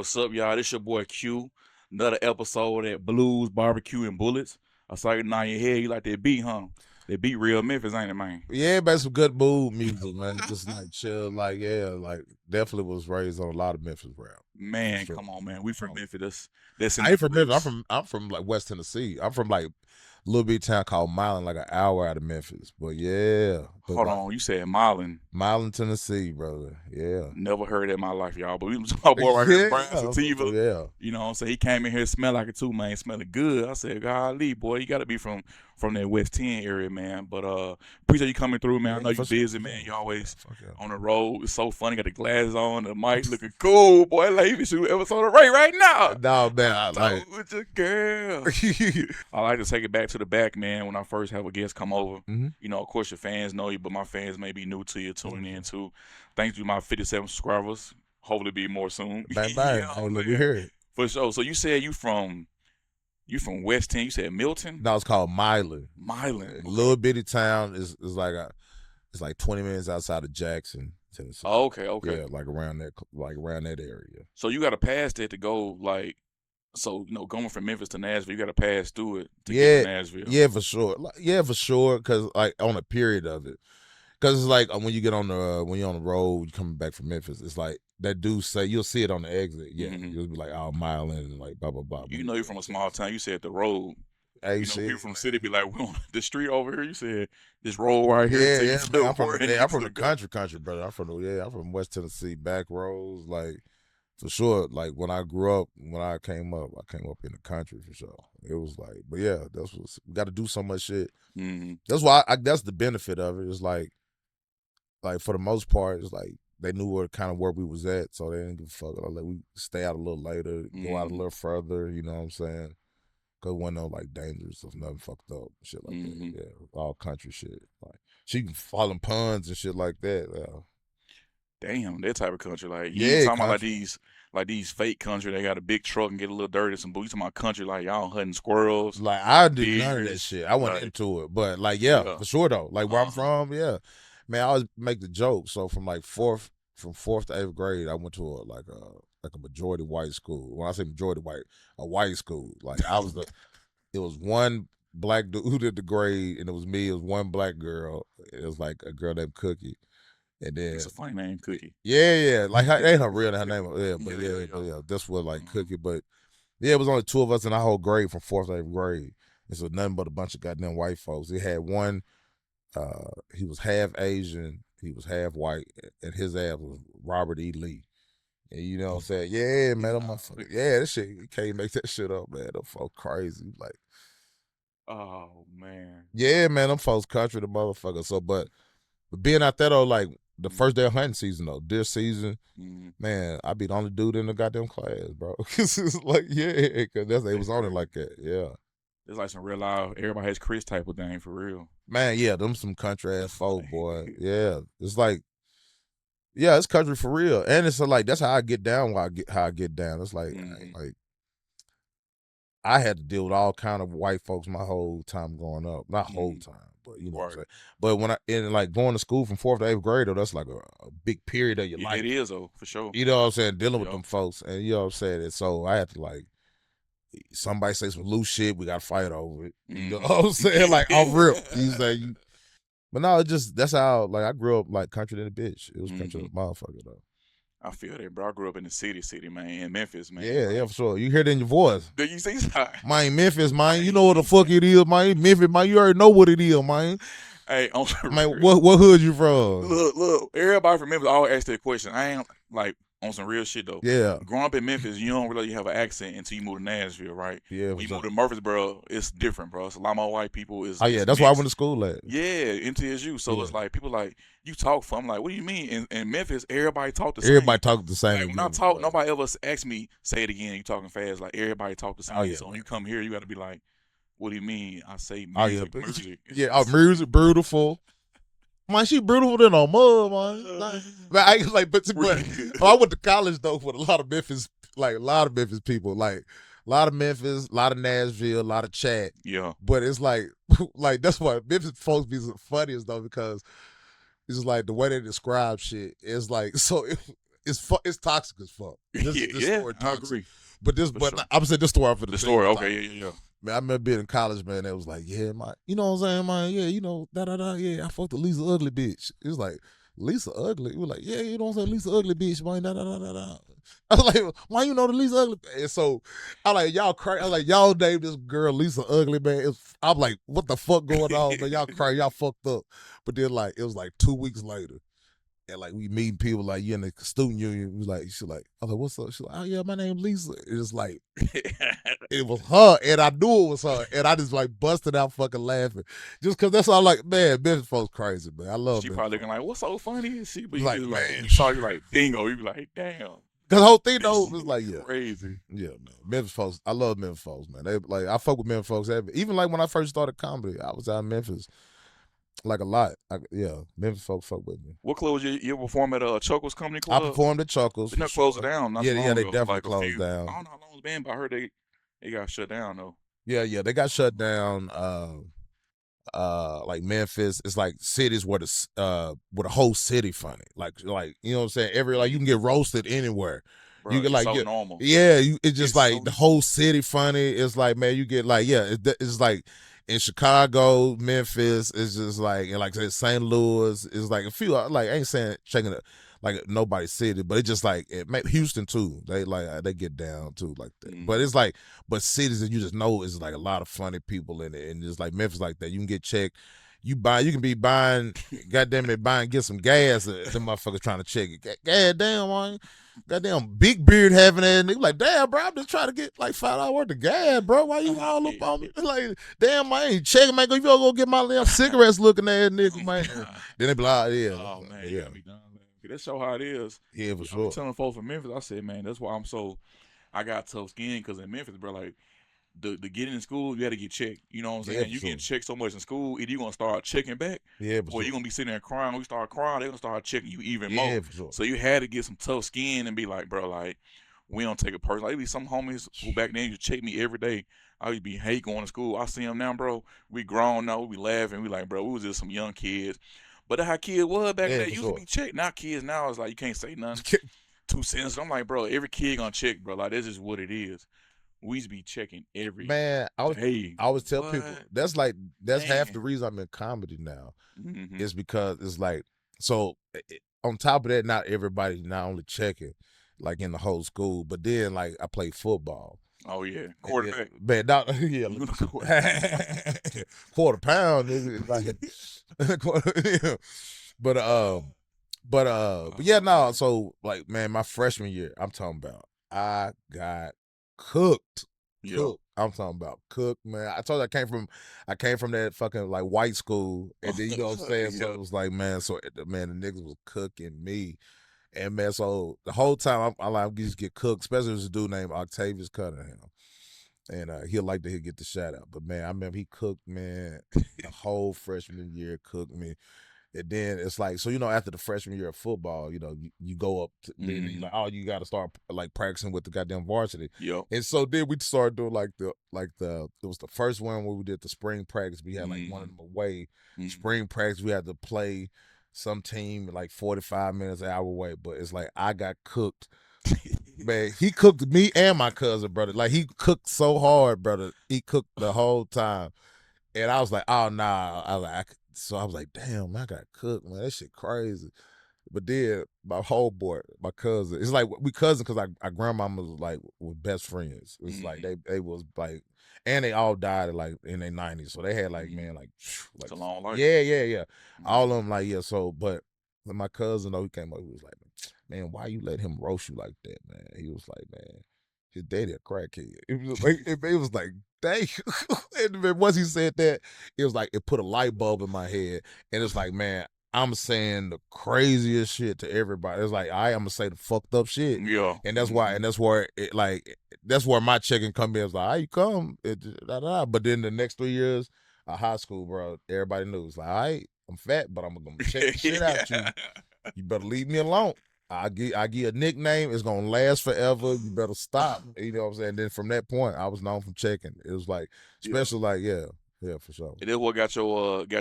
What's up, y'all? This your boy Q. Another episode at Blues, Barbecue, and Bullets. I saw you nod your head. You like that beat, huh? That beat real Memphis, ain't it, man? Yeah, man, some good mood music, man. Just like chill, like like definitely was raised on a lot of Memphis rap. Man, Sure. come on, man. We from Memphis. That's in I the ain't from Memphis. roots. I'm from like West Tennessee. I'm from like a little bit town called Milan, like an hour out of Memphis. But yeah, but Hold like on, you said Marlin. Milan, Tennessee, brother. Yeah. Never heard that in my life, y'all. But we was my boy right here, Yeah, Brad Sativa. yeah. You know what I'm saying? He came in here smell like it too, man. Smelling good. I said, golly, boy, you gotta be from that West 10 area, man. But appreciate you coming through, man. I Yeah, know you for sure, busy, for man. sure. You always Fuck yeah. on the road. It's so funny. Got the glasses on, the mic looking cool, boy. Like you shoot episode of Ray right now. No, man, I Talk like with your girl. I like to take it back to the back, man. When I first have a guest come over, Mhm. you know, of course your fans know you, but my fans may be new to you, tuning in Mhm. too. Thanks to my 57 subscribers. Hopefully, be more soon. Bang You bang. know Hey, what I'm look, we saying? here. For sure. So you said you from West 10. You said Milton, That was called Milan. Milan. A Okay. little bitty town is like it's like 20 minutes outside of Jackson, Tennessee. Oh, okay. Okay. Yeah, like around that area. So you got to pass that to go like. So going from Memphis to Nashville, you got to pass through it to get to Yeah, Nashville. yeah, for sure. Yeah, for sure. Cause like on a period of it, cause it's like when you get on the when you're on the road, you coming back from Memphis, it's like that dude say you'll see it on the exit. Yeah, Mhm. you'll be like, oh, mile in and like blah blah blah. You know you're from a small town. You said the road. Hey, You know, people shit. from the city be like, we on the street over here. You said this road right here Yeah, take you yeah, to man. where it I'm needs from to the go. country, brother. I'm from West Tennessee, back roads, like for sure. Like when I grew up, when I came up in the country for sure. It was like, but yeah, that's what we got to do so much shit. Mm-hmm. That's why that's the benefit of it. It's like for the most part, it's like they knew where we was at, so they didn't give a fuck. Like we stay out a little later, go out a Mm-hmm. little further. You know what I'm saying? Cause wasn't no like dangerous of nothing fucked up shit like that. Mm-hmm. Yeah, all country shit. Like she can fall in ponds and shit like that. Damn, that type of country. Like you ain't Yeah, talking about country. like these fake country. They got a big truck and get a little dirty, some boots. You talking about country like y'all hunting squirrels, Like I do none of that deers. shit. I went Like into it, but like yeah, yeah, for sure though. Like where I'm uh-huh. from, yeah, man. I always make the joke. So from fourth to eighth grade, I went to a majority white school. When I say majority white, a white school. Like it was one black dude who did the grade, and it was me. It was one black girl. It was like a girl named Cookie, and then It's a funny name, Cookie. yeah, like her, ain't her real her name, yeah, Yeah, but yeah, yeah, yeah. but yeah, that's what like Mhm. Cookie, but yeah, it was only two of us in our whole grade from fourth to eighth grade. And so nothing but a bunch of goddamn white folks. He had one, he was half Asian, he was half white, and his ass was Robert E. Lee. And you know what I'm saying? Yeah, man, that motherfucker. Yeah, that shit, you can't make that shit up, man. Them folks crazy. Like, Oh man. yeah, man, them folks country the motherfucker. So, but being out there though, like the first day of hunting season though, this season, Mm-hmm. man, I be the only dude in the goddamn class, bro. Cause it's like, yeah, cause they That's was on it crazy. like that. Yeah. It's like some real live. Everybody has Chris type of thing for real. Man, yeah, them some country ass folk, Like, boy. Yeah. It's like, yeah, it's country for real. And it's like that's how I get down how I get down. It's mm-hmm. like I had to deal with all kind of white folks my whole time growing up. Not whole Mm-hmm. time, but you know what I'm Right. saying. But when I in like going to school from fourth to eighth grade, though, that's like a big period of your Yeah, it life. is though, for sure. You know what I'm saying? Dealing with Yep. them folks. And you know what I'm saying? And so I had to like somebody say some loose shit, we gotta fight over it. You know what I'm saying? Like I'm real. You say you but no, it just that's how like I grew up like country than a bitch. It was country Mm-hmm. than a motherfucker though. I feel that, bro. I grew up in the city, man, in Memphis, man. Yeah, yeah, Like, for sure. You hear it in your voice. did you see that? Man, Memphis, man. You know what the fuck it is, man. Memphis, man. You already know what it is, man. Hey, on the Man, real, what hood you from? look. Everybody from Memphis always ask that question. I ain't like on some real shit though. Yeah, Growing up in Memphis, you don't really have an accent until you move to Nashville, right? yeah, When for you sure. move to Murfreesboro, it's different, bro. It's a lot more white people. Oh It's yeah, that's where I went mixed. to school at. Yeah, NTSU. So Yeah. it's like people like you talk for. I'm like, what do you mean? In Memphis, everybody talk the Everybody same. talk the same Like in when I Memphis, talk, bro. nobody ever asked me say it again. You talking fast? Like everybody talk the Oh same. yeah, So when man. you come here, you got to be like, what do you mean? I say Oh yeah, music, music. yeah. Oh, music beautiful. Man, she beautiful than a mud, man. Like, I like, but I went to college though with a lot of Memphis, like a lot of Memphis people, like a lot of Memphis, a lot of Nashville, a lot of chat. Yeah. But it's like, like that's why Memphis folks be the funniest though because it's like the way they describe shit is like so. it's toxic as fuck. This yeah, story I toxic. agree. But For sure. I'm saying this story I'm finna The tell you story, is okay, toxic. yeah. Man, I remember being in college, man. They was like, yeah, you know what I'm saying, man? Yeah, yeah. I fucked the Lisa Ugly bitch. It was like, Lisa Ugly? We were like, yeah, you know what I'm saying? Lisa Ugly bitch, man. I was like, why you know the Lisa Ugly? And so I like, y'all crazy. I was like, y'all named this girl Lisa Ugly, man. I'm like, what the fuck going on, man? Y'all crazy. Y'all fucked up. But then, like, it was like 2 weeks later. And like we meeting people like you in the student union, we like she's like, I was like, what's up? She's like, oh yeah, my name's Lisa. It's like it was her, and I knew it was her, and I just like busted out fucking laughing, just cause that's all like, man, Memphis folks crazy, man. I love She Memphis probably folks. looking like, what's so funny and shit, but you Like just like man, you saw you like bingo, you be like, damn, cause the whole thing though was like, yeah, crazy. yeah, man. Memphis folks, I love Memphis folks, man. They like I fuck with Memphis folks. Even like when I first started comedy, I was out in Memphis like a lot. Yeah, Memphis folks fuck with me. What club you perform at Chuckles Comedy I Club? performed at Chuckles They for not closed it sure. down not Yeah, too yeah, long they ago. definitely Like a closed few, down. I don't know how long it's been, but I heard they got shut down though. Yeah, they got shut down. Like Memphis, it's like cities where the whole city funny. Like you know what I'm saying? Like you can get roasted anywhere. You Bro, get it's like so normal. it's just It's like so the whole city funny. It's like man, you get like it's like in Chicago, Memphis, it's just like and like I said, St. Louis, it's like a few like I ain't saying checking it like nobody's city, but it's just like Houston too. They like they get down too like that. But it's like but cities that you just know is like a lot of funny people in it, and just like Memphis like that. You can get checked. You can be buying, goddamn it, get some gas. Them motherfuckers trying to check it. Goddamn, man. Goddamn big beard having that. And they like, damn, bro, I'm just trying to get like $5 worth of gas, bro. Why you all up on me? Like, damn, man, I ain't checking, man. You gotta go get my damn cigarettes looking at nigga, man. Then they be like, yeah. Oh man, you yeah. gotta be done. That's show how it is. Yeah, for I be sure. telling folks from Memphis, I said, man, that's why I got tough skin because in Memphis, bro, like the getting in school, you had to get checked. You know what I'm saying? Yeah, You sure. getting checked so much in school, either you gonna start checking back, Yeah, for or sure. you gonna be sitting there crying. When you start crying, they gonna start checking you even Yeah, more. for sure. So you had to get some tough skin and be like, bro, like we don't take it personal. Like, be some homies who back then used to check me every day. I used to be hate going to school. I see them now, bro. We grown now. We be laughing. We like, bro, we was just some young kids. But that's how kids was back Yeah, then. for Used sure. to be checked. Now kids now is like you can't say nothing. 2 cents. I'm like, bro, every kid gonna check, bro. Like that's just what it is. We used to be checking every Man, day. I always tell people What? that's half Man. the reason I'm in comedy now. Mm-hmm. Is because it's like so on top of that, not everybody not only checking like in the whole school, but then like I play football. Oh yeah, quarterback. Man, yeah, You know, quarterback. quarter pound, nigga, like, but yeah, no. So like, man, my freshman year, I'm talking about, I got cooked. Yeah. I'm talking about cooked, man. I told you I came from that fucking like white school, and then you know what I'm saying. So Yeah. it was like, man, the niggas was cooking me, and man, so the whole time I like just get cooked, especially there's a dude named Octavius Cunningham. And he'll like to get the shout out. But man, I remember he cooked, man, the whole freshman year cooked me. And then it's like, so you know, after the freshman year of football, you know, you go up, then you like, oh, you got to start like practicing with the goddamn varsity. Yep. And so then we started doing it was the first one where we did the spring practice. We had like one of them away. Spring practice, we had to play some team like 45 minutes an hour away. But it's like I got cooked. Man, he cooked me and my cousin, brother. Like he cooked so hard, brother. He cooked the whole time. And I was like, oh nah. So I was like, damn, man, I got cooked, man. That shit crazy. But then my whole boy, my cousin, it's like we cousin because our grandmama was like were best friends. It's like they was like, and they all died like in their 90s, so they had like man like It's a long life. yeah, all of them like yeah. So but my cousin though he came up, he was like, man, why you let him roast you like that, man? He was like, man, his daddy a crackhead. It was like, dang. And then once he said that, it was like it put a light bulb in my head, and it's like, man, I'm saying the craziest shit to everybody. It's like I'm gonna say the fucked up shit. Yeah. And that's why, and that's where it like that's where my checking come in. It's like, how you come? But then the next 3 years of high school, bro, everybody knew. It's like, all right, I'm fat, but I'm gonna check the shit out you. You better leave me alone. I give you a nickname. It's gonna last forever. You better stop. You know what I'm saying? Then from that point, I was known from checking. It was like, especially like, yeah, Yeah, for sure. And that's what got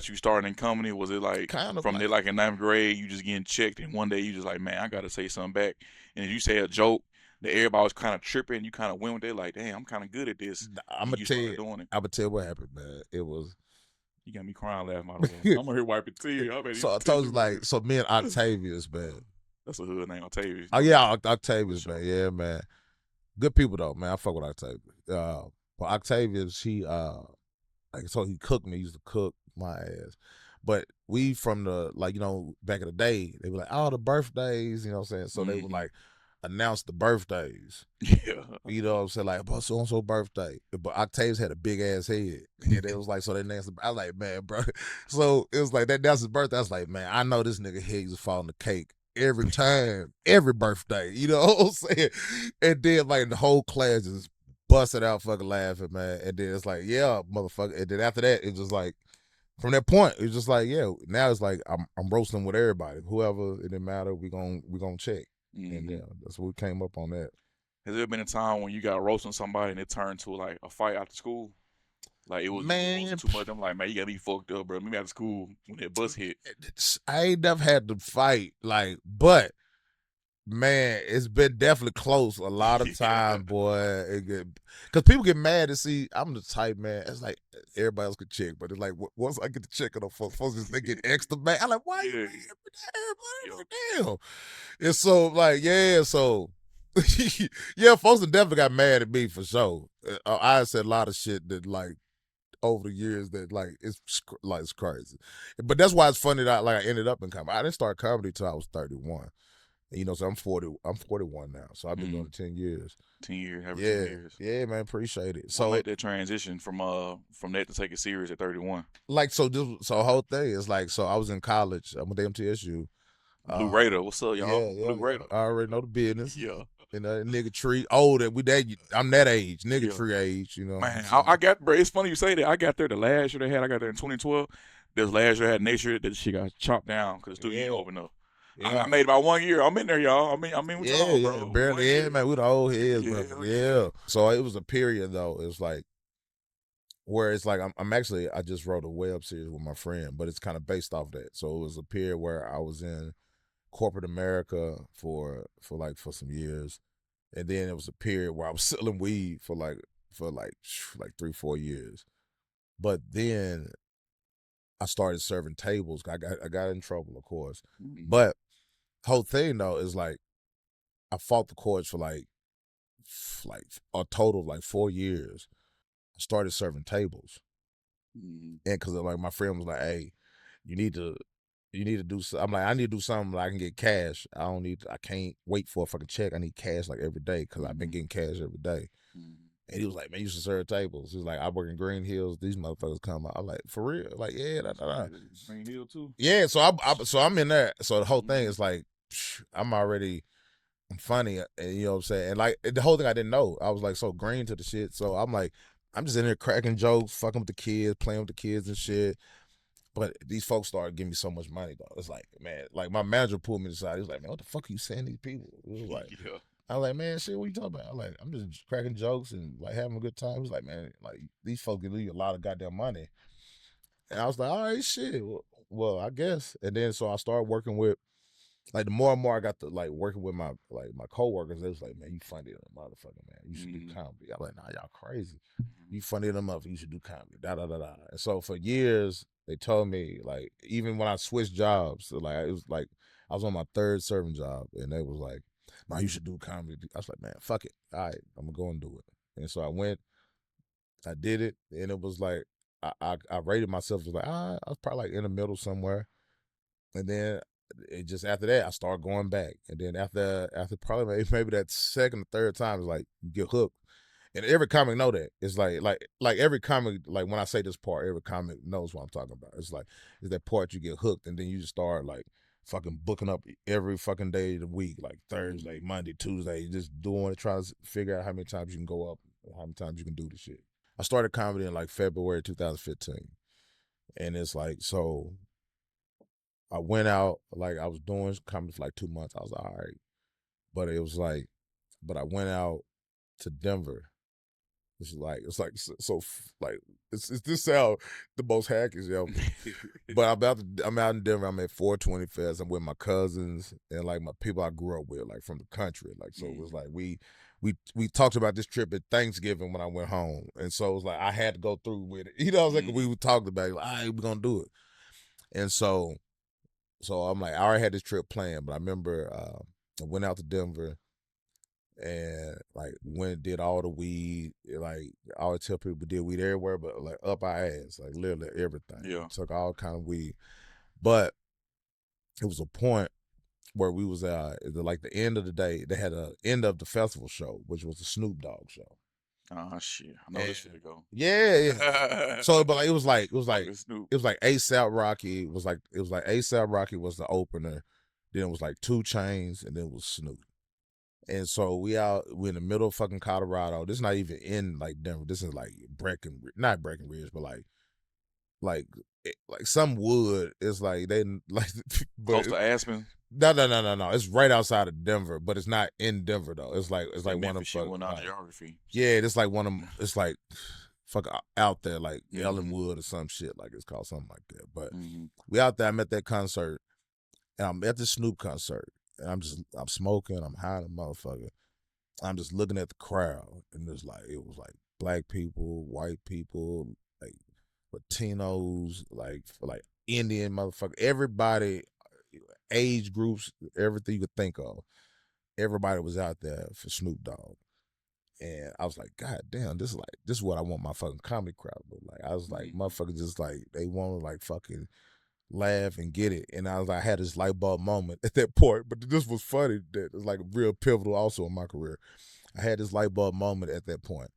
you started in comedy? Was it like Kind of from there like like in ninth grade you just getting checked and one day you just like, man, I gotta say something back. And if you say a joke that everybody was kind of tripping, you kind of went with it like, damn, I'm kind of good at this, I'm and gonna you tell started you. doing it. I'm gonna tell you what happened, man. It was You got me crying laughing by the way. I'm gonna here wiping tears. I bet so even I told you tissue over like so me and here. Octavius, man. That's a hood name. I'll tell you. Oh No doubt yeah, for Octavius, man. sure. Yeah, man. Good people though, man. I fuck with Octavius. But Octavius, he like so he cooked me. He used to cook my ass. But we from the like back in the day they were like the birthdays, you know what I'm saying. So they would Hmm. like announce the birthdays. Yeah. You know what I'm saying? Like, about so and so birthday. But Octavius had a big ass head. And it was like, so they named I was like, man, bro. So it was like that's his birthday. I was like, man, I know this nigga head used to fall on the cake every time, every birthday. You know what I'm saying? And then like the whole class just busted out fucking laughing, man. And then it's like, yeah, motherfucker. And then after that, it's just like from that point, it's just like, yeah, now it's like I'm roasting with everybody. Whoever it didn't matter, we gonna check. And Hmm. yeah, that's what we came up on that. Has there been a time when you got roasting somebody and it turned to like a fight after school? Like you was roasting Man, too much. I'm like, man, you got me fucked up, bro. Maybe after school when that bus hit. I ain't never had to fight, like, but man, it's been definitely close a lot of Yeah. time, boy. Because people get mad to see I'm the type, man. It's like everybody else could check, but it's like once I get to check on folks, just they get extra mad. I'm like, why you Yeah. mad? Everybody Yo. like, damn. And so, like, yeah, so yeah, folks have definitely got mad at me for sure. I said a lot of shit that like over the years that like it's crazy. But that's why it's funny that I ended up in comedy. I didn't start comedy till I was 31. So I'm 40. I'm 41 now. So I've been doing Mm, it 10 years. 10 years, over 10 Yeah, years. yeah, man. Appreciate it. Why So make that transition from that to take it serious at 31? like so the whole thing is like so I was in college. I'm at MTSU. Blue Raider, what's up, y'all? Yeah. Blue Raider. I already know the business. Yeah, Nigga tree older. I'm that age. Nigga yeah. tree age. You know what I'm Man, I saying? got, bro. It's funny you say that. I got there the last year they had. I got there in 2012. This last year I had next year that shit got chopped down because the studio ain't Yeah, open up. I yeah. made about 1 year. I'm in there, y'all. I'm in with Yeah, y'all, yeah, bro. One barely. Yeah, year. man, we the old heads, Yeah, brother. hell yeah. Yeah. So it was a period though. It's like where it's like I'm actually I just wrote a web series with my friend, but it's kind of based off that. So it was a period where I was in corporate America for some years, and then it was a period where I was selling weed for like 3-4 years. But then I started serving tables. I got in trouble, of course, Mm-hmm. but whole thing though is like I fought the courts for like a total of like 4 years. I started serving tables, Mm-hmm. and because like my friend was like, "Hey, you need to do." I'm like, I need to do something that I can get cash. I can't wait for a fucking check. I need cash like every day because I've been Mm-hmm. getting cash every day. Mm-hmm. And he was like, "Man, you should serve tables." He was like, "I work in Green Hills. These motherfuckers come out." I'm like, "For real?" Like, yeah, Green Hill too. yeah. So I'm in there. So the whole thing Mm-hmm. is like, I'm funny, and you know what I'm saying. And like the whole thing, I didn't know. I was like so green to the shit. So I'm like, I'm just in there cracking jokes, fucking with the kids, playing with the kids and shit. But these folks started giving me so much money, though. It's like, man, like my manager pulled me aside. He was like, "Man, what the fuck are you saying to these people?" It was like, Yeah. I was like, "Man, shit, what you talking about?" I'm just cracking jokes and like having a good time. He was like, "Man, like these folks give you a lot of goddamn money." And I was like, "All right, shit. Well, I guess." And then so I started working with like the more and more I got to like working with my coworkers, they was like, "Man, you funny than a motherfucker, man. You should do Mm-hmm. comedy." I'm like, "Nah, y'all crazy. You funny than a motherfucker. You should do comedy." Da da da da. And so for years they told me like even when I switched jobs, so, like it was like I was on my third serving job, and they was like, "Nah, you should do comedy." I was like, "Man, fuck it. All right, I'm gonna go and do it." And so I went, I did it, and it was like I rated myself as like I was probably like in the middle somewhere. And then it just after that, I started going back. And then after probably maybe that second or third time, it's like you get hooked. And every comic know that. It's like every comic, like when I say this part, every comic knows what I'm talking about. It's that part you get hooked, and then you just start like fucking booking up every fucking day of the week, like Thursday, Mm-hmm. Monday, Tuesday, you just doing it, trying to figure out how many times you can go up, how many times you can do the shit. I started comedy in like February 2015. And it's like so I went out, like I was doing comedy for like 2 months. I was like, all right. But it was like, but I went out to Denver Like it's this sound the most hackish ever. But I'm out in Denver. I'm at 420 Fest. I'm with my cousins and like my people I grew up with, like from the country. Like so, it was like we talked about this trip at Thanksgiving when I went home, and so it was like I had to go through with it. I was like we talked about it, like, all right, we're gonna do it, and so I'm like I already had this trip planned, but I remember I went out to Denver and like went and did all the weed. Like I always tell people we did weed everywhere, but like up our ass, like literally everything. Yeah. Took all kind of weed, but it was a point where we was like the end of the day. They had a end of the festival show, which was the Snoop Dogg show. Oh shit. I know And this shit go. yeah. So, but like it was like Uncle Snoop. ASAP Rocky was like ASAP Rocky was the opener. Then it was like 2 Chainz, and then it was Snoop. And so we in the middle of fucking Colorado. This is not even in like Denver. This is like not Breckenridge, but like some wood. It's like they like, Close but to Aspen. no. It's right outside of Denver, but it's not in Denver though. It's like That one of Memphis shit fuck, went on like, geography. yeah. It's like one of it's like fuck out there, like Mhm. Ellenwood or some shit. Like it's called something like that. But Mhm. we out there. I'm at that concert, and I'm at the Snoop concert, and I'm smoking. I'm high, a motherfucker. I'm just looking at the crowd, and it was like black people, white people, like Latinos, like Indian motherfucker, everybody, age groups, everything you could think of. Everybody was out there for Snoop Dogg, and I was like, God damn, this is what I want my fucking comedy crowd to look like. I was like, motherfuckers just like they want to like fucking laugh and get it, and I had this light bulb moment at that point. But this was funny. That it's like real pivotal also in my career. I had this light bulb moment at that point,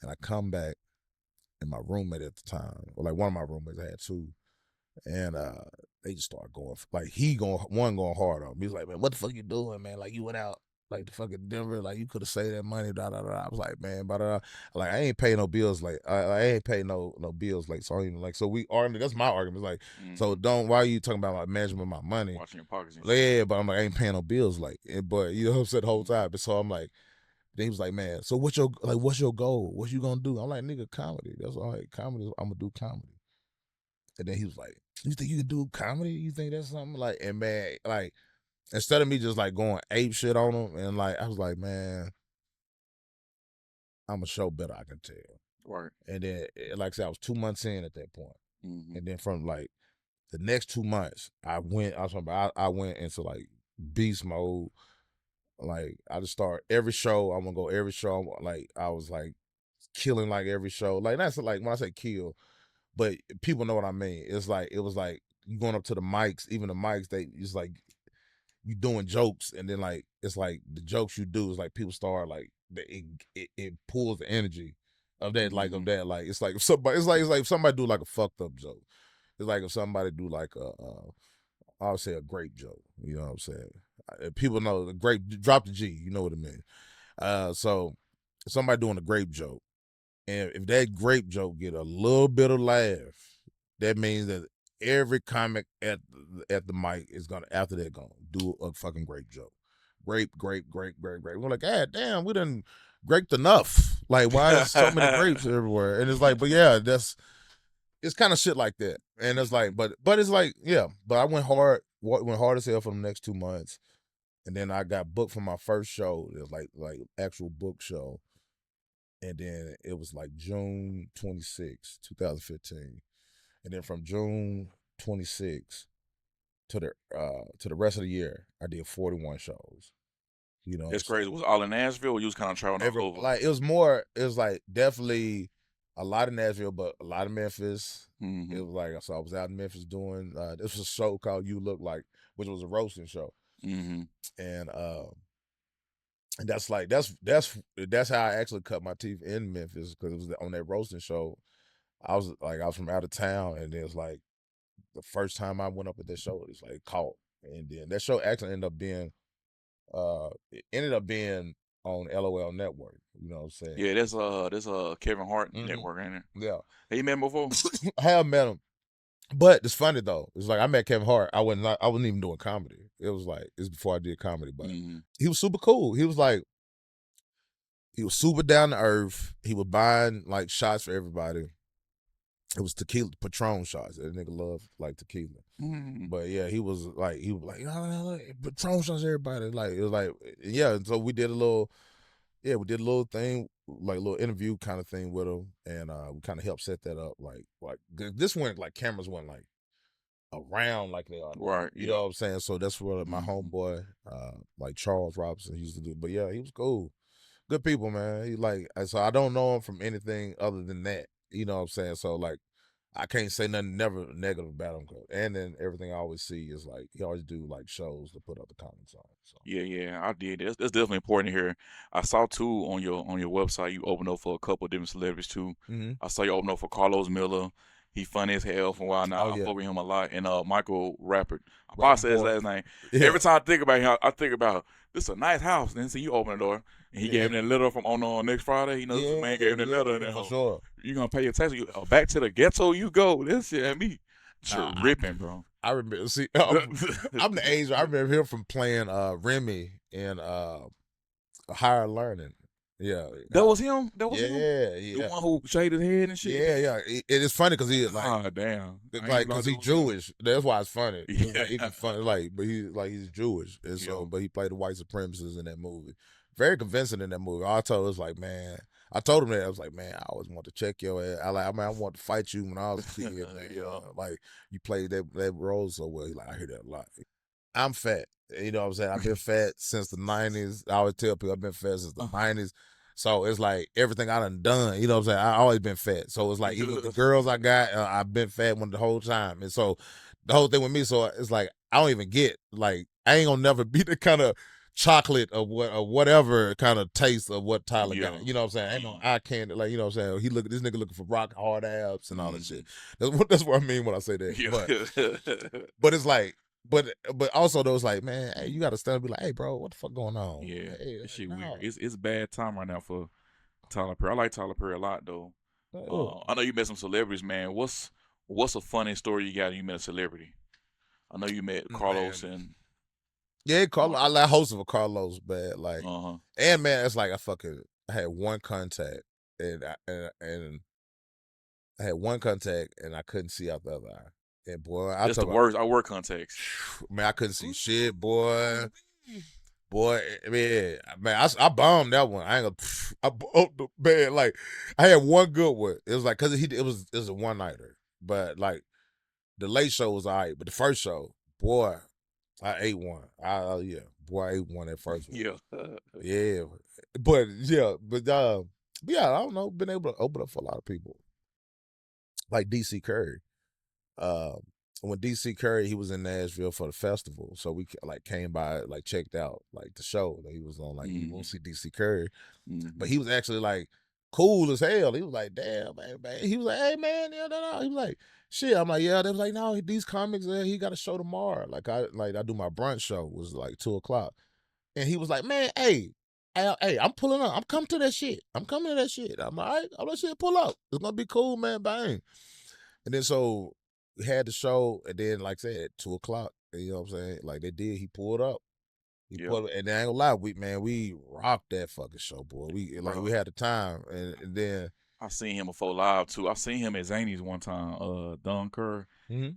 and I come back, and my roommate at the time, or like one of my roommates, I had 2, and they just started going like going hard on me. He's like, man, what the fuck you doing, man? Like you went out like the fucking Denver, like you could have saved that money. Da da da. I was like, man, like I ain't pay no bills, like I ain't pay no bills, like so I even like so we arguing. That's my argument. Like so don't why are you talking about like management of my money? Watching your pockets and Like, shit. yeah, but I'm like I ain't paying no bills, like but you know what I'm saying the whole time. But so I'm like. Then he was like, man, so what's your goal? What you gonna do? I'm like, nigga, comedy. That's all right. Comedy, I'm gonna do comedy. And then he was like, you think you can do comedy? You think that's something like, and man, like, instead of me just like going ape shit on him, and like, I was like, man, I'm a show better, I can tell. Right. And then, like I said, I was 2 months in at that point. Mm-hmm. And then from like the next 2 months, I went into like beast mode. Like, I just start every show, I'm gonna go every show. Like, I was like killing like every show. Like, that's like when I say kill, but people know what I mean. It's like it was like you going up to the mics, even the mics, they it's like you doing jokes, and then like it's like the jokes you do is like people start like it pulls the energy of that like it's like if somebody it's like if somebody do like a fucked up joke. It's like if somebody do like I would say a grape joke. You know what I'm saying? People know the grape. Drop the G. You know what I mean? So somebody doing a grape joke. And if that grape joke get a little bit of laugh, that means that every comic at the mic is gonna after they're gonna do a fucking grape joke. Grape. We're like, God damn, we done graped enough. Like, why is so many grapes everywhere? And it's like, but yeah, it's kind of shit like that. And it's like, but it's like, yeah. But I went hard as hell for the next 2 months, and then I got booked for my first show. It was like actual book show. And then it was like June 26, 2015. And then from June 26 to the rest of the year, I did 41 shows. You know what I'm It's saying? crazy. Was it all in Nashville or you was kind of traveling all over? Like it was like definitely a lot of Nashville, but a lot of Memphis. Mm-hmm. It was like so I was out in Memphis doing this was a show called You Look Like, which was a roasting show. Mm-hmm. And that's how I actually cut my teeth in Memphis, because it was on that roasting show. I was from out of town, and it was like the first time I went up at that show, it was like caught, and then that show actually ended up being on LOL Network. You know what I'm saying? Yeah, there's Kevin Hart network, ain't it? Yeah, Have you met him before? I have met him, but it's funny though. It's like I met Kevin Hart. I wasn't even doing comedy. It was before I did comedy, but he was super cool. He was like, He was super down to earth. He was buying like shots for everybody. It was tequila Patron shots. That nigga loved like tequila. Mm. But yeah, he was like oh, Patron shots everybody. Like it was like yeah. And so we did a little thing, like a little interview kind of thing with him, and we kind of helped set that up. Like this went like cameras went like around like they are now. Right. You Yeah. know what I'm saying? So that's what my Mhm. homeboy, like Charles Robinson, used to do. But yeah, he was cool. Good people, man. He like so I don't know him from anything other than that. You know what I'm saying? So like I can't say nothing never negative about him. And then everything I always see is like he always do like shows to put up the comments on. So Yeah, yeah, I did. That's definitely important here. I saw too on your website you opened up for a couple of different celebrities too. mm-hmm. I saw you open up for Carlos Miller. He funny as hell for a while now. Oh I yeah, fuck with him a lot. And Michael Rappert. I probably said his Rappaport. last name. Yeah, Every time I think about him, I think about this is a nice house. And then see you open the door and he yeah, gave me that letter from next Friday. You know, this yeah, man gave me that letter and yeah, then for sure. you gonna pay your taxes. Back to the ghetto you go. This shit had me Nah, tripping, bro. I remember. See, I'm the age. I remember him from playing Remy in Higher Learning. Yeah, That was him? That was him? yeah, The yeah, one who shaved his head and shit? yeah, yeah. It is funny because he Ah, damn. I ain't like know because that he's was him. Jewish. That's why it's funny. It's like Yeah. even funny, like, but he's Jewish, and so Yo. but he played the white supremacists in that movie. Very convincing in that movie. All I told was like, man. I told him that I was like, man, I always want to check your ass. I want to fight you when I was a kid. Man. Yeah. Like you played that role so well. He's like, I hear that a lot. I'm fat. You know what I'm saying? I've been fat since the 90s. I always tell people I've been fat since the 90s. So it's like everything I done, you know what I'm saying? I always been fat. So it's like even with the girls I got, I've been fat one the whole time. And so the whole thing with me, so it's like I don't even get like I ain't gonna never be the kind of chocolate or whatever kind of taste of what Tyler Yeah. got. You know what I'm saying? Ain't no eye candy, like you know what I'm saying? This nigga looking for rock hard abs and all that shit. That's what I mean when I say that. But it's like but also those like, man, hey, you gotta stand up and be like, hey bro, what the fuck going on? Yeah. Hey, This shit weird. no. It's bad time right now for Tyler Perry. I like Tyler Perry a lot though. Oh. I know you met some celebrities, man. What's a funny story you got when you met a celebrity? I know you met Carlos Man. and Yeah, Carlos. I like host of a Carlos, but like, uh-huh. and man, it's like I had one contact, and I had one contact, and I couldn't see out the other eye. And boy, I That's talk the about worst. I wear contacts. man, I couldn't see shit, boy. Boy, man, I bombed that one. I ain't gonna. I bombed the bad. Like I had one good one. It was like because it was a one nighter, but like the late show was alright, but the first show, boy, I ate one. Yeah, boy, I ate one at first one. Yeah. Yeah, but yeah, I don't know. Been able to open up for a lot of people, like DC Curry. Um, when DC Curry, he was in Nashville for the festival, so we like came by, like checked out like the show that he was on. Like you won't see DC Curry, but he was actually like cool as hell. He was like, damn, man. He was like, hey man, yeah, no. He was like, shit. I'm like, yeah. They was like, no, these comics, he got a show tomorrow. I do my brunch show was like 2:00, and he was like, man, hey, I'm pulling up. I'm coming to that shit. I'm coming to that shit. I'm like, all right, I'm like, shit, pull up. It's gonna be cool, man. Bang. And then so we had the show, and then like I said, 2:00. You know what I'm saying? Like they did. He pulled up. He Yeah. pulled, and I ain't gonna lie, we rocked that fucking show, boy. We had the time, and then I seen him before live too. I seen him at Zany's one time. Don Kerr.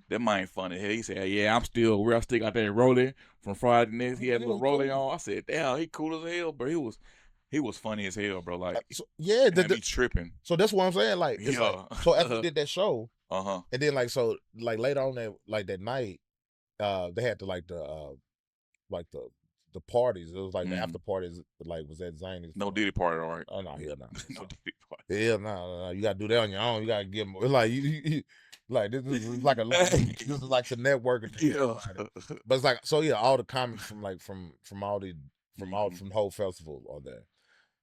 That man funny. Hell, he said, "Yeah, I'm still where I still got that rolling from Friday night. He had a little rolling on." I said, "Damn, he cool as hell, bro. He was funny as hell, bro. Like, so, yeah, had me tripping. so that's what I'm saying. Like, it's like, Yeah. so after we did that show, Uh-huh. and then like so like later on that night, they had like the parties. It was like the after parties, like was at Zany's. No Diddy party, all right? Oh no, hell no. No Diddy party. Hell no. You gotta do that on your own. You gotta give them. It's like like this is like this is like the networking thing. Yeah. But it's like so yeah, all the comics from like from all the from the whole festival are there.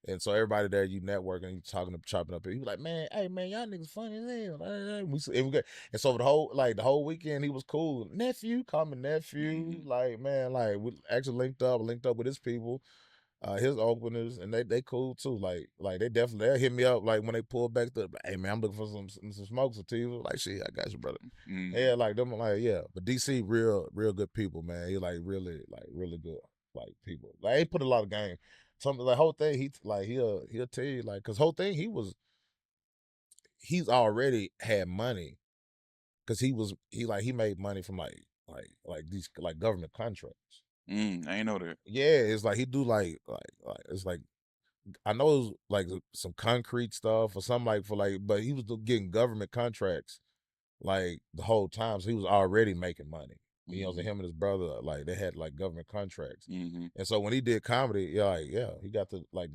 And so everybody there, you networking, you talking, chopping up. He was like, man, hey man, y'all niggas funny as hell. And so the whole weekend he was cool. Nephew, call me nephew. Like man, like we actually linked up with his people, his openers, and they cool too. Like they definitely they'll hit me up like when they pull back the hey man, I'm looking for some smoke sativa. Like shit, I got you, brother. Yeah, like them like yeah. But DC real good people, man. He like really good. like people. Like he put a lot of game. Some like whole thing he'll tell you like cause whole thing he's already had money because he made money from like these like government contracts. I ain't know that. Yeah, it's like he do like it's like I know it was like some concrete stuff or something like for like, but he was getting government contracts like the whole time. So he was already making money. You know, so Mm-hmm. him and his brother, like they had like government contracts. Mm-hmm. And so when he did comedy, he got to like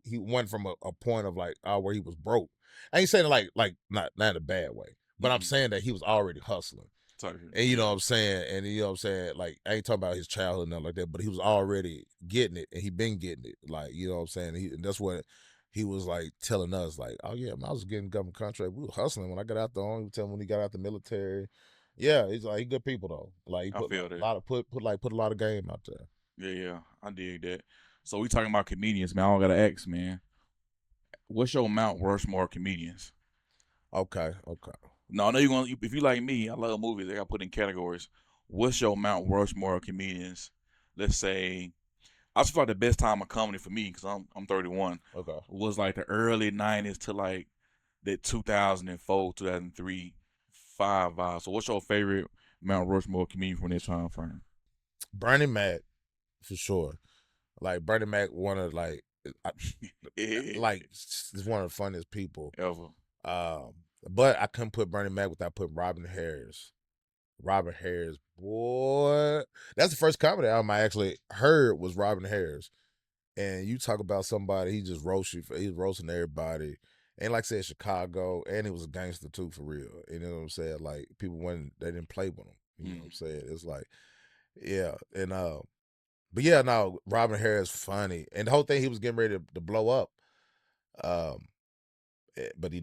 he went from a point of like where he was broke. I ain't saying it like not in a bad way, but I'm Mm-hmm. saying that he was already hustling. Type And you know yeah. what I'm saying? And you know what I'm saying? Like, I ain't talking about his childhood and nothing like that, but he was already getting it and he been getting it. Like, you know what I'm saying? And that's what he was like telling us, like, oh yeah, man, I was getting government contract. We were hustling when I got out the army, tell him when he got out the military. Yeah, he's like he good people though. Like he I put feel a that. lot of put a lot of game out there. Yeah, yeah. I dig that. So we talking about comedians, man. I gotta ask, man. What's your Mount Rushmore comedians? Okay, okay. No, I know you're gonna. If you like me, I love movies. They got put in categories. What's your Mount Rushmore comedians? Let's say I just feel like the best time of comedy for me because I'm 31 Okay. was like the early 90s to like the 2004 2003 five vibe. So what's your favorite Mount Rushmore comedian from this time frame? Bernie Mac, for sure. Like Bernie Mac, one of I, is one of the funniest people. Ever. Um, but I couldn't put Bernie Mac without putting Robin Harris. Robin Harris, boy, that's the first comedy album I actually heard was Robin Harris. And you talk about somebody, he just roast you. He's roasting everybody. And like I said, Chicago, and he was a gangster too, for real. You know what I'm saying? Like people when they didn't play with him. You know what I'm Mm. saying? It's like, yeah, and but yeah, no, Robin Harris funny, and the whole thing he was getting ready to blow up. Um, but he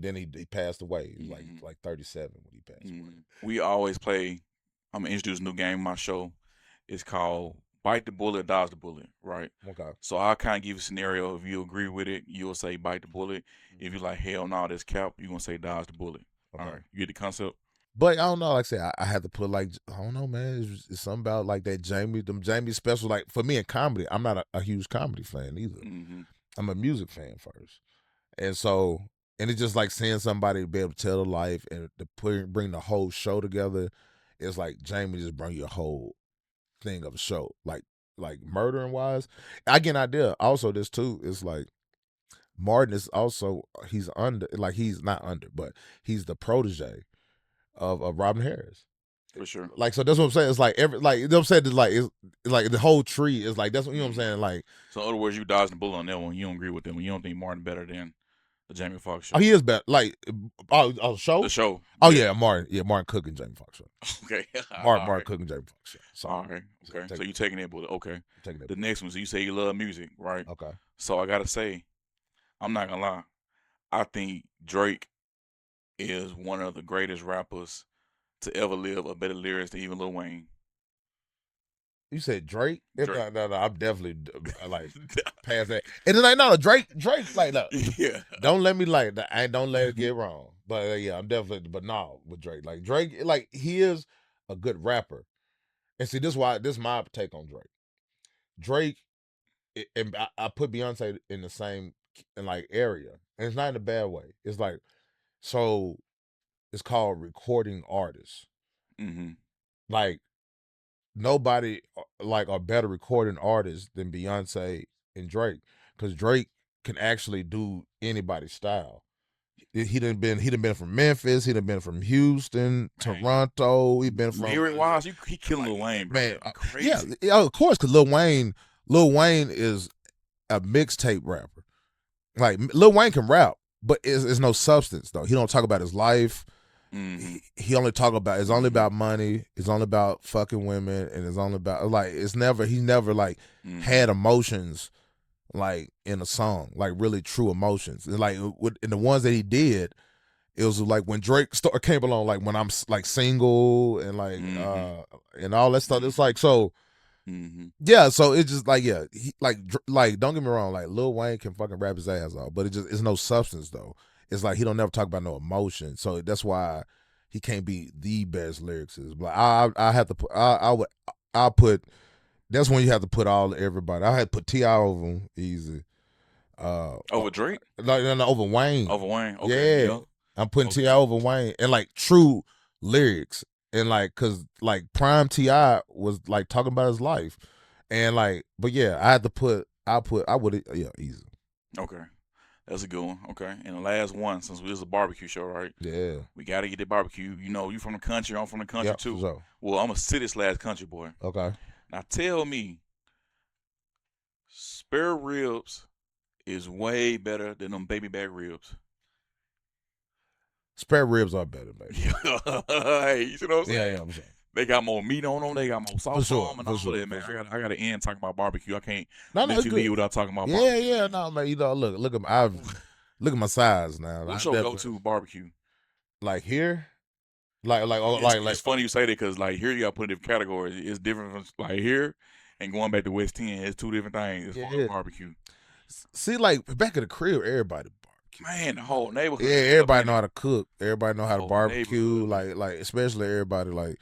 passed away. He was Mm-hmm. like 37 when he passed away. We always play. I'm gonna introduce a new game in my show. It's called Bite the Bullet, Dodge the Bullet, right? Okay. So I'll kind of give you a scenario. If you agree with it, you'll say bite the bullet. If you like hell no, that's cap, you're gonna say dodge the bullet. All Okay. right, you get the concept? But I don't know. Like I said, I had to put like I don't know, man. It's something about like that Jamie special. Like for me in comedy, I'm not a huge comedy fan either. Mm-hmm. I'm a music fan first, and so it's just like seeing somebody be able to tell the life and to bring the whole show together. It's like Jamie just bring you a whole thing of a show, like murdering wise. I get an idea. Also, this too is like Martin is also he's not under, but he's the protege of Robin Harris. For sure. Like so that's what I'm saying. It's like every like you know what I'm saying. It's like the whole tree is like that's what you know what I'm Mm-hmm. saying. Like So in other words, you dodged the bullet on that one. You don't agree with them. You don't think Martin better than the Jamie Foxx show. he is better. Like The show. show. Oh Yeah. yeah, Martin Cook and Jamie Foxx show. Okay. Martin All right. Cook and Jamie Foxx show. So All right. Okay. So you taking that bullet. Okay. taking that. The next one. So you say you love music, right? Okay. So I gotta say, I'm not gonna lie. I think Drake is one of the greatest rappers to ever live, a better lyrics than even Lil Wayne. You said Drake? Drake. No, I'm definitely like past that. And then like no, Drake, like look, Yeah. don't let me like I don't let it get wrong. But yeah, I'm definitely but no with Drake, like he is a good rapper. And see, this is my take on Drake. Drake, and I put Beyonce in the same in like area, and it's not in a bad way. It's like so it's called recording artists. Mm-hmm. Like nobody like a better recording artist than Beyonce and Drake, because Drake can actually do anybody's style. He done been from Memphis. He done been from Houston, Man. Toronto. He been from Lyric wise, he killing like, Lil Wayne, bro. man. Yeah, Crazy. of course, because Lil Wayne is a mixtape rapper. Like Lil Wayne can rap, but it's no substance though. He don't talk about his life. Mm-hmm. He only talk about it's only Mm-hmm. about money. It's only about fucking women, and it's only about like he never like Mm-hmm. had emotions like in a song, like really true emotions. And like in the ones that he did, it was like when Drake came along, like when I'm like single and like Mm-hmm. and all that stuff. It's like so. Mm-hmm. Yeah, so it's just like like don't get me wrong, like Lil Wayne can fucking rap his ass off, but it's no substance though. It's like he don't never talk about no emotion, so that's why he can't be the best lyricist. But I have to put I'll put That's when you have to put all everybody. I had to put T.I. over him easy. Over Drake, Like no, over Wayne. over Wayne. Okay, Yeah, yeah, I'm putting Ti okay. over Wayne and like true lyrics and like cause like prime Ti was like talking about his life and like but yeah I had to put I would yeah easy Okay, that's a good one. Okay, and the last one, since this is a barbecue show, right? yeah We gotta get the barbecue. You know, you from the country. I'm from the country yep for too. sure Well, I'm a city slash country boy. okay Now tell me, spare ribs is way better than them baby back ribs. spare ribs are better baby Hey, you see what I'm yeah saying? yeah I'm saying They got more meat on them. They got more for sauce on sure them and for all sure that, for man. sure I got to end talking about barbecue. I can't no let it's you good leave without talking about yeah barbecue, yeah man. no man you know look at my look at my size now I What's your definitely go-to barbecue? like here It's funny you say that because like here you got to put in different categories. It's different from like here and going back to West 10. It's two different things as far as yeah barbecue. see like back at the crib everybody barbecue. Man, the whole Yeah, neighborhood get up everybody in know it. how to cook. Everybody know The how to whole barbecue. neighborhood, man. Like especially everybody like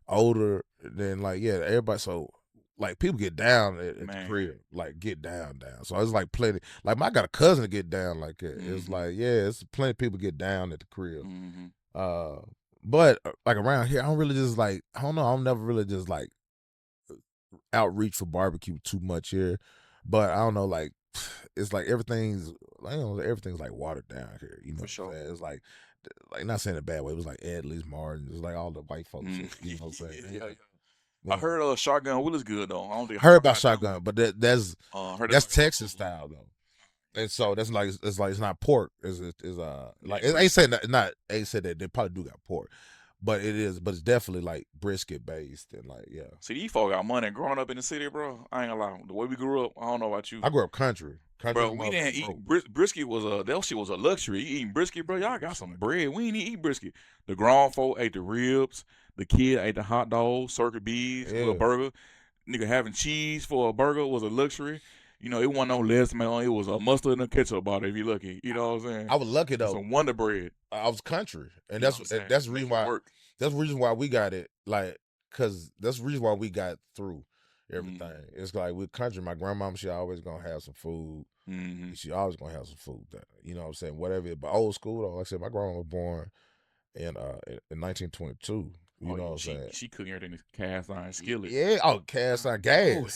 older than like yeah, everybody. So like people get down at the Man. crib, like get down. So it's like plenty. Like I got a cousin to get down like that. It's Mm-hmm. like yeah, it's plenty of people get down at the crib. Mm-hmm. Uh, but like around here, I don't really just like I don't know. I'm never really just like outreach for barbecue too much here. But I don't know, like it's like everything's I don't know, everything's like watered down here. You know For what I'm sure. saying? It's like not saying it a bad way. It was like Edley's Martin. It's like all the white folks Mm. shit. You know what I'm saying? Yeah, yeah. I Yeah. heard Shotgun Will is good though. I don't think I I heard ever about got that one. shotgun, but that's Heard it's that's like a Texas little style though. And so that's like it's not pork. Is yeah, like it ain't brisket. saying that not ain't said that they probably do got pork, but it is but it's definitely like brisket based and like yeah. See, these folk got money. Growing up in the city, bro, I ain't gonna lie. The way we grew up, I don't know about you, I grew up country bro. and We didn't motherfucking eat broke. brisket was that shit was a luxury. You eating brisket, bro? Y'all got some bread. We ain't eat brisket. The grown folk ate the ribs. The kid ate the hot dogs, circuit bees, little Yeah, burger. Nigga having cheese for a burger was a luxury. You know, it wasn't no less man. It was a mustard and a ketchup bottle if you lucky. You know what I'm saying? I was lucky And though. some Wonder Bread. I was country, and You know what I'm saying? that's the reason Make it why work. we got it. Like, cause that's the reason why we got through everything. Mm-hmm. It's like with country. My grandmama, she always gonna have some food. Mm-hmm. She always gonna have some food. You know what I'm saying? Whatever. But old school though. Like I said, my grandma was born in 1922. You Oh know yeah, what I'm she saying? she cooking everything in the cast iron skillet. Yeah. Oh, cast iron Ooh.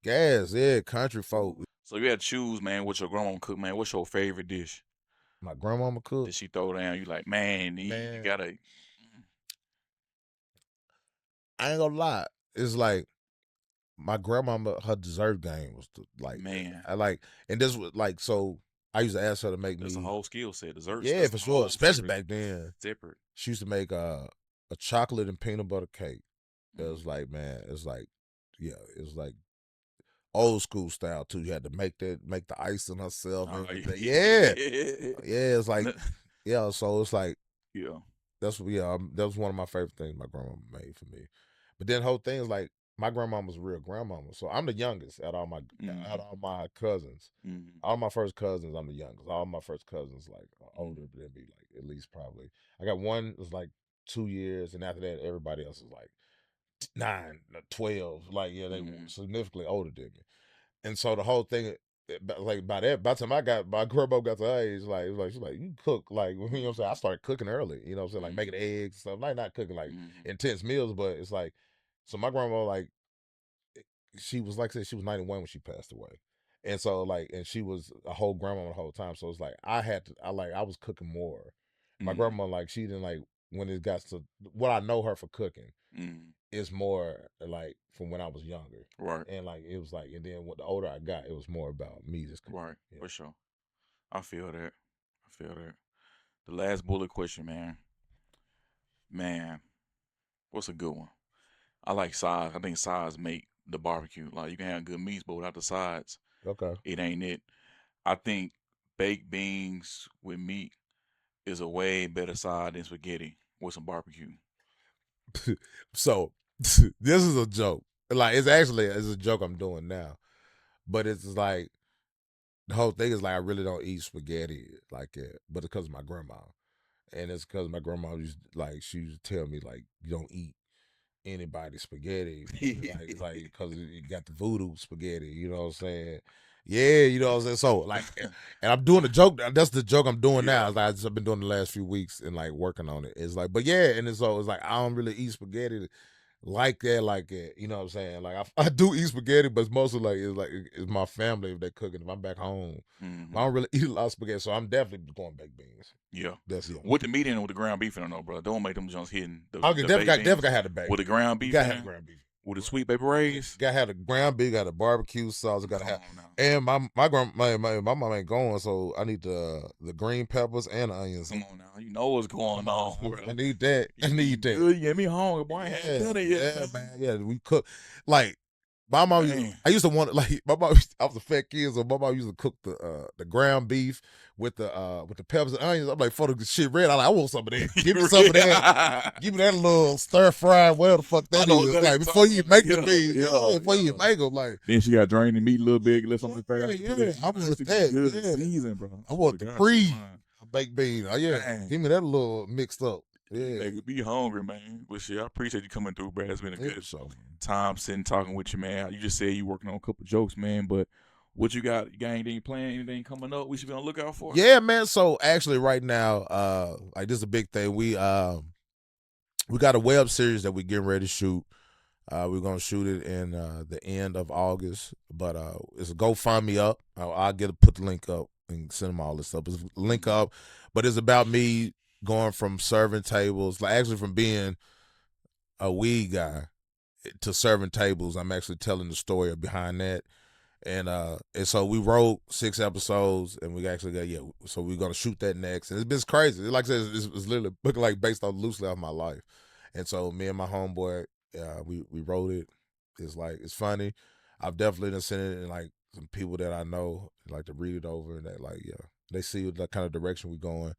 gas. Yeah, country folk. So you had to choose, man, what your grandma cook, man. What's your favorite dish My grandmama cook. that she throw down? You like, man, you Man, gotta, I ain't gonna lie. It's like my grandmama, her dessert game was man. I like, and this was like so. I used to ask her to make That's a me, whole skill set. Desserts, yeah, that's for a sure, whole especially separate, back then. separate. She used to make a chocolate and peanut butter cake. It Mm. was like, man, it's like, yeah, it was like old school style too. You had to make the icing herself and Oh everything. Yeah, yeah. yeah, it's like, yeah. So it's like Yeah. that was one of my favorite things my grandma made for me. But then the whole thing is like my grandmama was a real grandmama, so I'm the youngest out Mm-hmm. of all my cousins. Mm-hmm. All my first cousins, I'm the youngest. All my first cousins like are older than me, like at least probably. I got one that's like 2 years, and after that, everybody else is like 9, 12. Like yeah, they Mm-hmm. significantly older than me. And so the whole thing, like by the time I got my grandma got to her age, like it was like she's like you cook like you know what I'm saying. I started cooking early, you know what I'm saying, like making Mm-hmm. eggs and stuff. Like not cooking like Mm-hmm. intense meals, but it's like so my grandma like she was like I said she was 91 when she passed away, and so like and she was a whole grandma the whole time. So it's like I was cooking more. My Mm-hmm. grandma like she didn't like when it got to what I know her for cooking Mm-hmm. is more like from when I was younger. Right. And like it was like, and then the older I got, it was more about me just cooking. Right. Yeah. For sure. I feel that. I feel that. The last bullet question, man. Man, what's a good one? I like sides. I think sides make the barbecue. Like you can have good meats, but without the sides, Okay. it ain't it. I think baked beans with meat is a way better side than spaghetti with some barbecue. So this is a joke. Like it's a joke I'm doing now, but it's like the whole thing is like I really don't eat spaghetti like it, but it's because of my grandma, and it's because my grandma used like she used to tell me like you don't eat anybody spaghetti. Like it's like because you got the voodoo spaghetti. You know what I'm saying? Yeah, you know what I'm saying. So like, and I'm doing the joke. That's the joke I'm doing now. Yeah. It's like I've been doing the last few weeks and like working on it. It's like, but yeah, and it's so it's like I don't really eat spaghetti like that. You know what I'm saying? Like I do eat spaghetti, but it's mostly like it's my family if they cooking. If I'm back home, I don't really eat a lot of spaghetti, so I'm definitely going baked beans. Yeah. That's it. With the meat in it, with the ground beef in it, no, bro. Don't make them joints hitting the Definitely baked beans. gotta have the baked With the ground beef gotta in have it. the ground beef. With the sweet baby rays. Gotta have the ground beef, got the barbecue sauce, gotta Come have. on now. And my mom ain't going, so I need the green peppers and the onions. Come on now. You know what's going on, bro. I need that. I need that. Good. You get me hungry, boy. I ain't done it yet. Yeah, man. Yeah, we cook like my mom. Man. I used to want like my mom. I was a fat kid, so my mom used to cook the ground beef with the peppers and onions. I'm like, for the shit red, I want some of that. Give me some of that. Give me that little stir fry, whatever the fuck that is. Like before you make the beans, before you make them, like. Then she got drained the meat a little bit, let something fast. Yeah, I want that. Yeah, season, bro. I want the baked bean. Oh yeah, Dang. give me that little mixed up. Yeah, Hey, be hungry, man. But shit, I appreciate you coming through, Brad. It's been a good so. time sitting talking with you, man. You just said you working on a couple jokes, man. But what you got? You got anything planned? Anything coming up? We should be on the lookout for. Yeah, man. So actually, right now, like this is a big thing. We got a web series that we getting ready to shoot. We're gonna shoot it in the end of August, but it's a GoFundMe up. I'll put the link up and send them all this stuff. It's a link up, but it's about me going from serving tables, like actually from being a weed guy to serving tables. I'm actually telling the story behind that. And so we wrote 6 episodes, and we actually got so we're gonna shoot that next. And it's been crazy. Like I said, it's literally like based on loosely off my life. And so me and my homeboy, we wrote it. It's funny. I've definitely done sent it, and like some people that I know like to read it over, and they see the kind of direction we're going.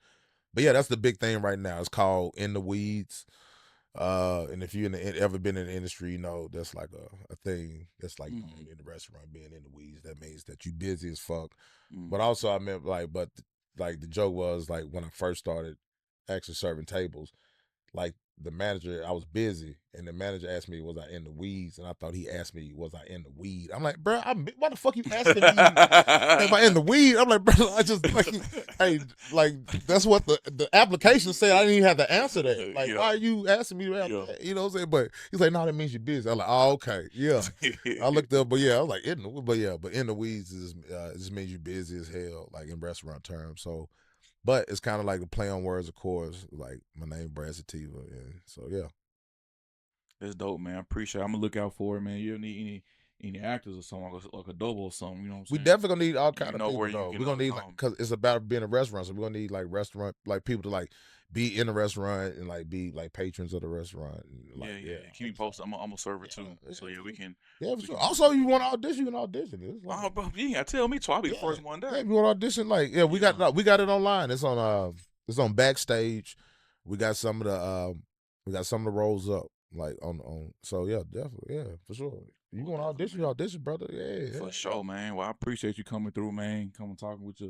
But yeah, that's the big thing right now. It's called In the Weeds. And if you ever been in the industry, you know that's like a thing that's like in the restaurant, being in the weeds. That means that you busy as fuck. But also I meant but the joke was like when I first started actually serving tables, like the manager, I was busy, and the manager asked me, was I in the weeds? And I thought he asked me, was I in the weed? I'm like, bro, why the fuck you asking me am I in the weed? I'm like, bro, I just like, hey, like that's what the application said. I didn't even have to answer that. Like, why are you asking me that? You know what I'm saying? But he's like, no, that means you're busy. I'm like, oh, okay, yeah. I looked up, but yeah, I was like, but in the weeds is it just means you're busy as hell, like in restaurant terms. So. But it's kind of like a play on words, of course. Like my name, Brad Sativa, and so yeah. That's dope, man. I appreciate it. I'm gonna look out for it, man. You don't need any actors or something like a double or something. You know what I'm saying? We definitely gonna need all kind of people. We're gonna need because it's about being a restaurant, so we're gonna need like restaurant people to like be in the restaurant and like be like patrons of the restaurant. And, like, yeah. Keep me posted. I'm a server too, so yeah, we can. Yeah, for sure. Also, you want to audition? You can audition. It's like, oh, bro, you gotta tell me too. I'll be the first one there. Yeah, if you want to audition, like we got it online. It's on Backstage. We got some of the roles up like on. So yeah, definitely, for sure. You want to audition, brother? Yeah, for sure, man. Well, I appreciate you coming through, man. Coming talking with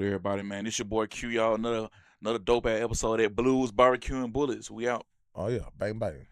everybody, man. This your boy Q, y'all. Another dope ass episode of that Blues Barbecue and Bullets. We out. Oh yeah, bang bang.